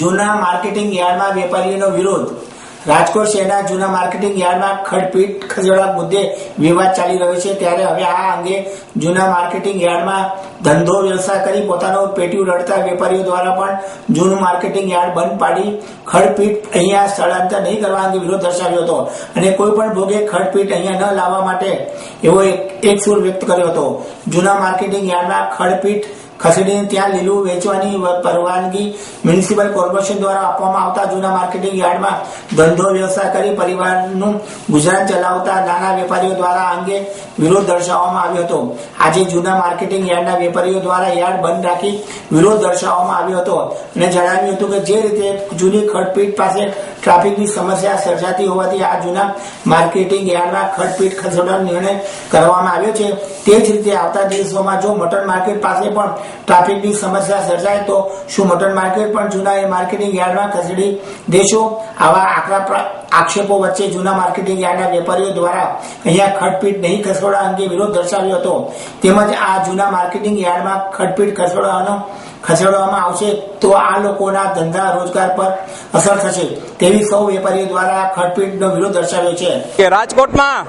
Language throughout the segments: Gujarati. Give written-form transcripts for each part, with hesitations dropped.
જૂના માર્કેટિંગ યાર્ડમાં વેપારીઓનો વિરોધ। રાજકોટ શહેરના જૂના માર્કેટિંગ યાર્ડમાં ખડપીટ ખસેડવા મુદ્દે વિવાદ ચાલી રહ્યો છે, ત્યારે હવે આ અંગે જૂના માર્કેટિંગ યાર્ડમાં ધંધો વ્યવસાય કરી પોતાનો પેટીયું રડતા વેપારીઓ દ્વારા પણ જૂનું માર્કેટિંગ યાર્ડ બંધ પાડી ખડપીટ અહીંયા સ્થળાંતર નહીં કરવા અંગે વિરોધ દર્શાવ્યો હતો અને કોઈ પણ ભોગે ખડપીટ અહીંયા ન લાવવા માટે એવો એક સૂર વ્યક્ત કર્યો હતો। જૂના માર્કેટિંગ યાર્ડમાં ખડપીટ ખસેડીને ત્યાં લીલું વેચવાની પરવાનગી મ્યુનિસિપલ કોર્પોરેશન દ્વારા આપવામાં આવતા જૂના માર્કેટિંગ યાર્ડમાં ધંધો વ્યવસાય કરી પરિવારનું ગુજરાન ચલાવતા નાના વેપારીઓ દ્વારા અંગે વિરોધ દર્શાવવામાં આવ્યો હતો। આજે જૂના માર્કેટિંગ યાર્ડના વેપારીઓ દ્વારા યાર્ડ બંધ રાખી વિરોધ દર્શાવવામાં આવ્યો હતો અને જણાવ્યું હતું કે જે રીતે જૂની ખડપીટ પાસે ટ્રાફિકની સમસ્યા સર્જાતી હોવાથી આ જૂના માર્કેટિંગ યાર્ડમાં ખડપીટ ખસેડવાનો નિર્ણય કરવામાં આવ્યો છે, તે જ રીતે આવતા દિવસોમાં જો મટન માર્કેટ પાસે પણ ટ્રાફિકની સમસ્યા સર્જાય તો શું મટન માર્કેટ પણ જૂના માર્કેટિંગ યાર્ડમાં ખસેડી દેશો? આવા આકરા આક્ષેપો વચ્ચે જૂના માર્કેટિંગ યાર્ડના વેપારીઓ દ્વારા અહીંયા ખડપીટ નહીં ખસેડવા અંગે વિરોધ દર્શાવ્યો હતો। તેમજ આ જૂના માર્કેટિંગ યાર્ડમાં ખડપીટ ખસેડવામાં આવશે તો આ લોકોના ધંધા રોજગાર પર અસર થશે તેવી સૌ વેપારીઓ દ્વારા ખડપીટનો વિરોધ દર્શાવ્યો છે કે રાજકોટમાં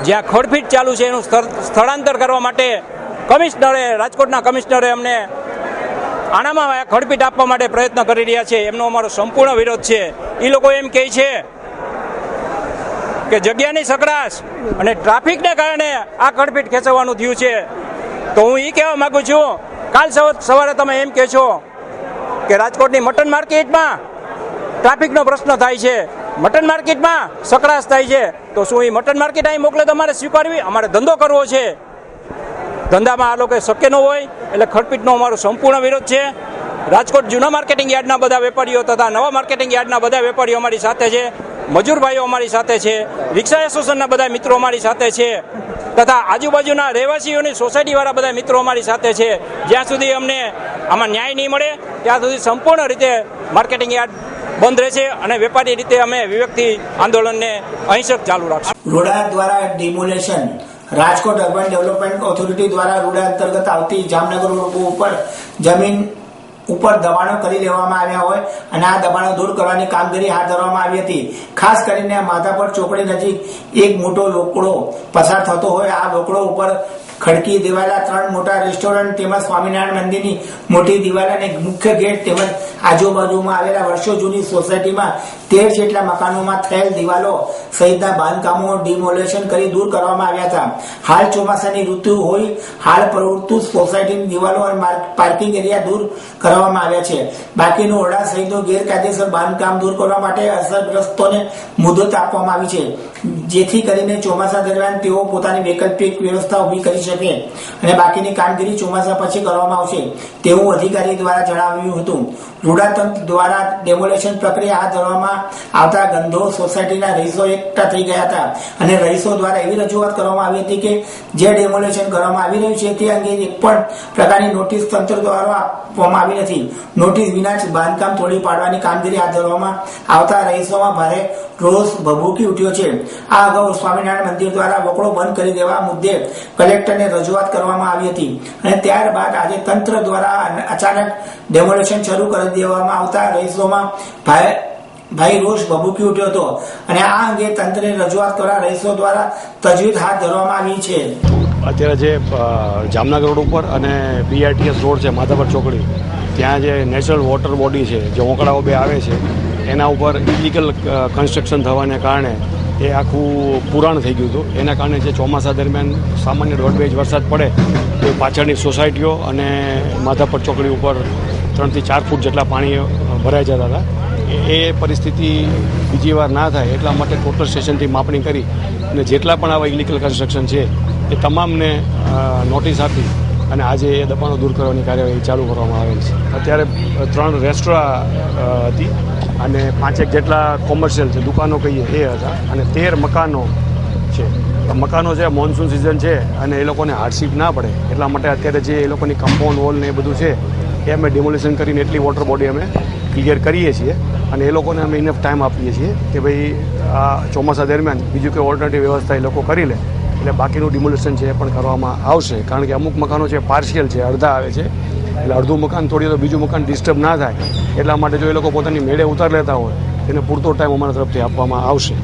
જ્યાં ખડપીટ ચાલુ છે એનું સ્થળાંતર કરવા માટે રાજકોટના કમિશનરે અમને આનામાં ખડપીટ આપવા માટે પ્રયત્ન કરી રહ્યા છે, એમનો અમારો સંપૂર્ણ વિરોધ છે। એ લોકો એમ કહે છે કે જગ્યાની સકડાશ અને ટ્રાફિકને કારણે આ ખડપીટ ખેંચવાનું થયું છે, તો હું એ કહેવા માંગુ છું કાલ સવારે તમે એમ કહે છો કે રાજકોટની મટન માર્કેટમાં ટ્રાફિકનો પ્રશ્ન થાય છે, મટન માર્કેટમાં સકડાશ થાય છે, તો શું એ મટન માર્કેટ અહીં મોકલે તો અમારે સ્વીકારવી? અમારે ધંધો કરવો છે, ધંધામાં આ લોકો શક્ય ન હોય, એટલે ખડપીટનો અમારો સંપૂર્ણ વિરોધ છે। રાજકોટ જૂના માર્કેટિંગ યાર્ડના બધા વેપારીઓ તથા નવા માર્કેટિંગ યાર્ડના બધા વેપારીઓ અમારી સાથે છે, મજૂર ભાઈઓ અમારી સાથે છે, રિક્ષા એસોસિએશનના બધા મિત્રો અમારી સાથે છે, તથા આજુબાજુના રહેવાસીઓની સોસાયટીવાળા બધા મિત્રો અમારી સાથે છે। જ્યાં સુધી અમને આમાં ન્યાય નહીં મળે ત્યાં સુધી સંપૂર્ણ રીતે માર્કેટિંગ યાર્ડ બંધ રહેશે અને વેપારી રીતે અમે વિવેકથી આંદોલનને અહિંસક ચાલુ રાખશું। રોડા દ્વારા demolition. Rajkot urban development authority દ્વારા રોડ અંતર્ગત આવતી જામનગર રોડ ઉપર જમીન ઉપર દબાણો કરી લેવામાં આવ્યા હોય અને આ દબાણો દૂર કરવાની કામગીરી હાથ ધરવામાં આવી હતી। ખાસ કરીને માધાપર ચોકડી નજીક એક મોટો લોકડો પસાર થતો હોય, આ લોકડો ઉપર ખડકી દિવાલા 3 મોટા રેસ્ટોરન્ટ તેમજ સ્વામિનારાયણ મંદિરની મોટી દિવાલ અને મુખ્ય ગેટ તેમજ આજુબાજુમાં આવેલા વર્ષો જૂની સોસાયટીમાં 13 જેટલા મકાનોમાં થયેલ દિવાલો સહિતના બાંધકામો ડિમોલેશન કરી દૂર કરવામાં આવ્યા હતા। હાલ ચોમાસાની ઋતુ હોય, હાલ પ્રવૃત્તિ સોસાયટીની દિવાલો અને પાર્કિંગ એરિયા દૂર કરવામાં આવ્યા છે। બાકીનું ઓરડા સહિતનું ગેરકાયદેસર બાંધકામ દૂર કરવા માટે અસરગ્રસ્તોને મુદત આપવામાં આવી છે, જેથી કરીને ચોમાસા દરમિયાન તેઓ પોતાની વૈકલ્પિક વ્યવસ્થા ઉભી કરી શકે અને બાકીની કામગીરી ચોમાસા પછી કરવામાં આવશે તેવું અધિકારી દ્વારા જણાવ્યું હતું। રૂડા તંત્ર દ્વારા ડેમોલેશન પ્રક્રિયા હાથ ધરવામાં આવતા ગંધો સોસાયટીના રહીશો એકઠા થઈ ગયા હતા અને રહીશો દ્વારા એવી રજૂઆત કરવામાં આવી હતી કે જે ડેમોલેશન કરવામાં આવી રહ્યું છે તે અંગે એક પણ પ્રકારની નોટિસ તંત્ર દ્વારા આપવામાં આવી નથી। નોટિસ વિના જ બાંધકામ તોડી પાડવાની કામગીરી હાથ ધરવામાં આવતા રહીશોમાં ભારે રોષ ભભૂકી ઉઠ્યો છે। આ અગાઉ સ્વામિનારાયણ મંદિર દ્વારા વકડો બંધ કરી દેવા મુદ્દે કલેક્ટરને રજૂઆત કરવામાં આવી હતી અને ત્યારબાદ આજે તંત્ર દ્વારા અચાનક ડેમોલેશન શરૂ કરી દેવામાં આવતા રહીશોમાં ભાઈ રોષ ભભૂકી ઉઠ્યો હતો અને આ અંગે તંત્રને રજૂઆત કરવા રહીશો દ્વારા તજવીજ હાથ ધરવામાં આવી છે। અત્યારે જે જામનગર રોડ ઉપર અને BRTS રોડ છે માધાપર ચોકડી, ત્યાં જે નેચરલ વોટર બોડી છે જે ઓંકળાઓ બે આવે છે એના ઉપર ઇલીગલ કન્સ્ટ્રક્શન થવાને કારણે એ આખું પુરાણ થઈ ગયું હતું। એના કારણે જે ચોમાસા દરમિયાન સામાન્ય 1.5 ઇંચ વરસાદ પડે તો પાછળની સોસાયટીઓ અને માધાપર ચોકડી ઉપર 3 થી 4 ફૂટ જેટલા પાણી ભરાઈ જતા હતા। એ પરિસ્થિતિ બીજી વાર ના થાય એટલા માટે ટોટલ સ્ટેશનથી માપણી કરી અને જેટલા પણ આવા ઇલીગલ કન્સ્ટ્રક્શન છે એ તમામને નોટિસ આપી અને આજે એ દબાણો દૂર કરવાની કાર્યવાહી ચાલુ કરવામાં આવેલ છે। અત્યારે 3 રેસ્ટોરાં હતી અને 5 જેટલા કોમર્શિયલ છે દુકાનો કહીએ એ હતા અને 13 મકાનો છે। મકાનો છે મોન્સૂન સિઝન છે અને એ લોકોને હાર્ડશીપ ના પડે એટલા માટે અત્યારે જે એ લોકોની કમ્પાઉન્ડ વોલ ને એ બધું છે એ અમે ડિમોલિશન કરીને એટલી વોટર બોડી અમે ક્લિયર કરીએ છીએ અને એ લોકોને અમે ઇનફ ટાઈમ આપીએ છીએ કે ભાઈ આ ચોમાસા દરમિયાન બીજું કોઈ ઓલ્ટરનેટિવ વ્યવસ્થા એ લોકો કરી લે એટલે બાકીનું ડિમોલિશન છે એ પણ કરવામાં આવશે। કારણ કે અમુક મકાનો છે પાર્શિયલ છે, અડધા આવે છે, એટલે અડધું મકાન તોડીએ તો બીજું મકાન ડિસ્ટર્બ ના થાય એટલા માટે જો એ લોકો પોતાની મેળે ઉતાર લેતા હોય તેને પૂરતો ટાઈમ અમારા તરફથી આપવામાં આવશે.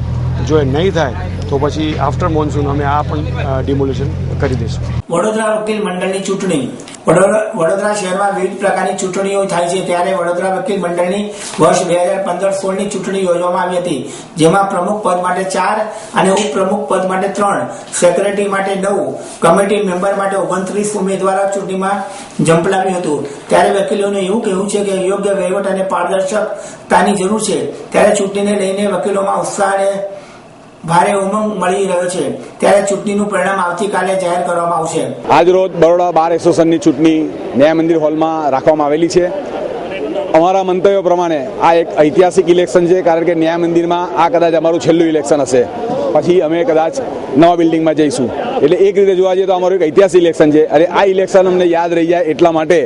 જો એ નહીં થાય તો પછી આફ્ટર મોન્સૂન અમે આ પણ ડિમોલિશન કરી દઈશું. વડોદરા વકીલ મંડળની ચૂંટણી. વડોદરા શહેરમાં વિવિધ પ્રકારની ચૂંટણીઓ થાય છે, ત્યારે વડોદરા વકીલ મંડળની વર્ષ 2015-16ની ચૂંટણી યોજવામાં આવી હતી, જેમાં પ્રમુખ પદ માટે 4 અને ઉપપ્રમુખ પદ માટે 3, સેક્રેટરી માટે 9, કમિટી મેમ્બર માટે 29 ઉમેદવારો ચૂંટણીમાં ઝંપલાવ્યું હતું. ત્યારે વકીલોનું એવું કહેવું છે કે યોગ્ય વહીવટ અને પારદર્શકતાની જરૂર છે. ત્યારે ચૂંટણીને લઈને વકીલોમાં ઉત્સાહ અને ભારે ઉમંગ મળી રહ્યો છે. ત્યારે ચૂંટણીનું પરિણામ આવતીકાલે જાહેર કરવામાં આવશે. આજ રોજ બરોડા બાર એસોસિએશનની ચૂંટણી ન્યાય મંદિર હોલમાં રાખવામાં આવેલી છે. અમારા મંતવ્યો પ્રમાણે આ એક ઐતિહાસિક ઇલેક્શન છે, કારણ કે ન્યાય મંદિરમાં આ કદાચ અમારું છેલ્લું ઇલેક્શન હશે. પછી અમે કદાચ નવા બિલ્ડિંગમાં જઈશું. એટલે એક રીતે જોવા જઈએ તો અમારું એક ઐતિહાસિક ઇલેક્શન છે. અને આ ઇલેક્શન અમને યાદ રહી જાય એટલા માટે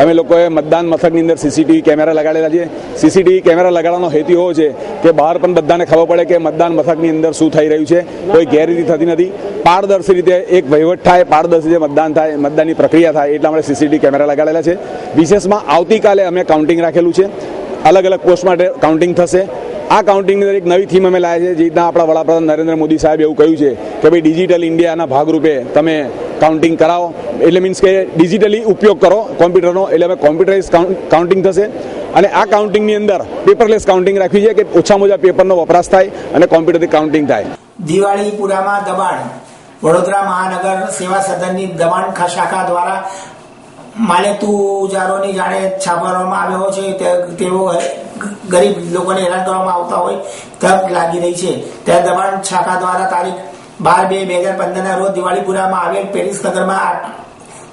અમે લોકોએ મતદાન મથકની અંદર સીસીટીવી કેમેરા લગાડેલા છે. સીસીટીવી કેમેરા લગાડવાનો હેતુ એવો છે કે બહાર પણ બધાને ખબર પડે કે મતદાન મથકની અંદર શું થઈ રહ્યું છે. કોઈ ગેરરીતિ થતી નથી. પારદર્શી રીતે એક વહીવટ થાય, પારદર્શી રીતે મતદાન થાય, મતદાનની પ્રક્રિયા થાય એટલા માટે સીસીટીવી કેમેરા લગાડેલા છે. વિશેષમાં આવતીકાલે અમે કાઉન્ટિંગ રાખેલું છે. અલગ અલગ પોસ્ટ માટે કાઉન્ટિંગ થશે. આ કાઉન્ટિંગની અંદર એક નવી થીમ અમે લાવ્યા છે, જે રીતના આપણા વડાપ્રધાન નરેન્દ્ર મોદી સાહેબ એવું કહ્યું છે કે ભાઈ ડિજિટલ ઇન્ડિયાના ભાગરૂપે તમે કાઉન્ટિંગ કરાવો. એટલે મીન્સ કે ડિજિટલી ઉપયોગ કરો કોમ્પ્યુટરનો. એટલે હવે કોમ્પ્યુટરાઇઝ કાઉન્ટિંગ થશે. અને આ કાઉન્ટિંગની અંદર પેપરલેસ કાઉન્ટિંગ રાખવી છે કે ઓછામાં ઓછા પેપરનો વપરાશ થાય અને કોમ્પ્યુટરથી કાઉન્ટિંગ થાય. દિવાળીપુરામાં દબાણ. વડોદરા મહાનગર સેવા સદનની દબાણ શાખા દ્વારા માલેતુજારોની જાણે છાપવામાં આવ્યો છે. તેઓ ગરીબ લોકોને હેરાન કરવામાં આવતા હોય તક લાગી રહી છે. ત્યારે દબાણ શાખા દ્વારા તારીખ 12/2/2015ના રોજ દિવાળીપુરામાં આવેલ પેરિસ નગરમાં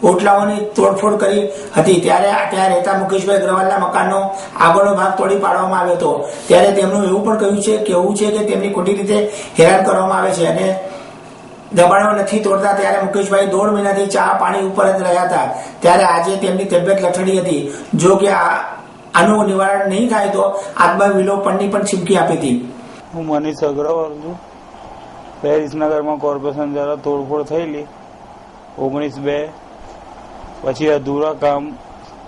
ઓટલાઓની તોડફોડ કરી હતી. ત્યારે ત્યાં રહેતા મુકેશભાઈ અગ્રવાલના મકાનનો આગળનો ભાગ તોડી પાડવામાં આવ્યો હતો. ત્યારે તેમનું એવું પણ કહેવું છે કે તેમની ખોટી રીતે હેરાન કરવામાં આવે છે અને દબાણો નથી તોડતા. ત્યારે મુકેશભાઈ 1.5 મહિનાથી ચા પાણી ઉપર જ રહ્યા હતા. ત્યારે આજે તેમની તબિયત લથડી હતી. જો કે આનું નિવારણ નહીં થાય તો આત્મવિલોપનની પણ ચીમકી આપી હતી. હું મનીષ અગ્રવાલ છું. પેરિસ નગરમાં કોર્પોરેશન દ્વારા તોડફોડ થયેલી 19/2 પછી અધૂરા કામ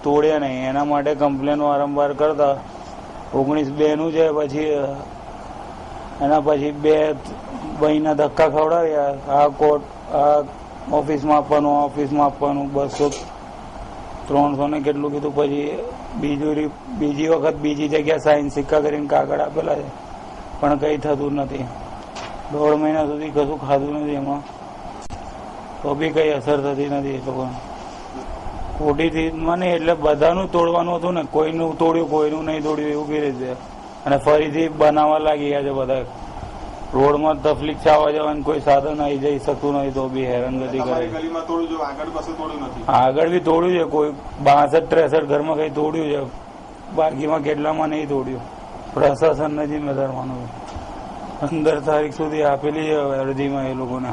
તોડ્યા નહીં, એના માટે કમ્પ્લેન વારંવાર કરતા 19/2નું છે. પછી એના પછી 2 મહિના ધક્કા ખવડાવ્યા. આ કોર્ટ આ ઓફિસમાં આપવાનું, ઓફિસમાં આપવાનું, 200-300 ને કેટલું કીધું. પછી બીજી વખત બીજી જગ્યા સાઈન સિક્કા કરીને કાગળ આપેલા છે, પણ કંઈ થતું નથી. 1.5 મહિના સુધી કશું ખાધું નથી એમાં, તો બી કંઈ અસર થતી નથી. એ લોકોને ખોટીથી મને એટલે બધાનું તોડવાનું હતું ને, કોઈનું તોડ્યું કોઈનું નહીં તોડ્યું એવું કઈ રીતે. અને ફરીથી બનાવવા લાગી ગયા છે બધા. રોડમાં તકલીફ છે આવવા જવાની, કોઈ સાધન આવી જઈ શકતું નથી તો બી હેરાનગતિ કરે. આગળ બી તોડ્યું છે, કોઈ 62-63 ઘરમાં કઈ તોડ્યું છે, બાકીમાં કેટલામાં નહીં તોડ્યું. પ્રશાસન નથી મેદારવાનું. 15 તારીખ સુધી આપેલી છે અરજીમાં. એ લોકોને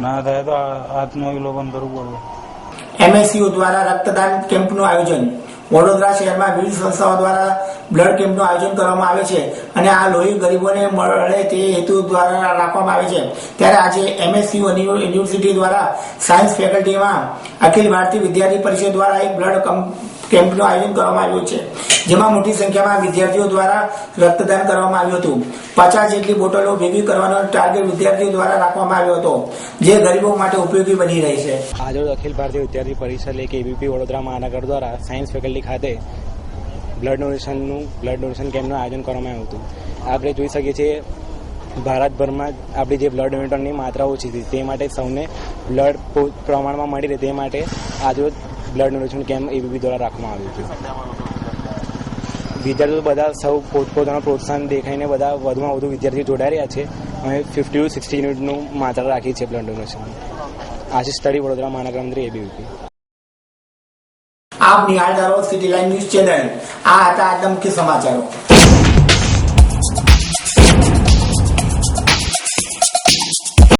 ના થાય તો આત્મવિલોપન કરવું પડે. MSU દ્વારા રક્તદાન કેમ્પનું આયોજન. વડોદરા શહેરમાં વિવિધ સંસ્થાઓ દ્વારા બ્લડ કેમ્પનું આયોજન કરવામાં આવે છે અને આ લોહી ગરીબોને મળે તે હેતુ દ્વારા રાખવામાં આવે છે. ત્યારે આજે MSU યુનિવર્સિટી દ્વારા સાયન્સ ફેકલ્ટીમાં અખિલ ભારતીય વિદ્યાર્થી પરિષદ દ્વારા એક બ્લડ કેમ્પનું આયોજન કરવામાં આવ્યું છે, જેમાં મોટી સંખ્યામાં વિદ્યાર્થીઓ દ્વારા રક્તદાન કરવામાં આવ્યું હતું. 50 જેટલી બોટલો ભેગી કરવાનો ટાર્ગેટ વિદ્યાર્થીઓ દ્વારા રાખવામાં આવ્યો હતો, જે ગરીબો માટે ઉપયોગી બની રહી છે. આજે અખિલ ભારતીય વિદ્યાર્થી પરિષદ એટલે કે ABP વડોદરા મહાનગર દ્વારા સાયન્સ ફેકલ્ટી ખાતે બ્લડ ડોનેશન કેમ્પનું આયોજન કરવામાં આવ્યું હતું. આપણે જોઈ શકીએ છીએ ભારતભરમાં આપણી જે બ્લડ ડોનેટરની માત્રા ઓછી હતી, તે માટે સૌને બ્લડ પ્રમાણમાં મળી રહે તે માટે આજરોજ બ્લડ ડોનેશન કેમ્પ ABP દ્વારા રાખવામાં આવ્યું હતું. વિદ્યાર્થીઓ બધા સૌ પોતપોતાનું પ્રોત્સાહન દેખાઈને બધા વધુમાં વધુ વિદ્યાર્થીઓ જોડાઈ રહ્યા છે. અમે 50 to 60 યુનિટનું માત્રા રાખી છે blood donation. Ashish study Vadodara મહાનગર મંત્રી ABP. આપ નિહાળતા રહો સિટી લાઈવ ન્યૂઝ ચેનલ. આ હતા આજના મુખ્ય સમાચારો.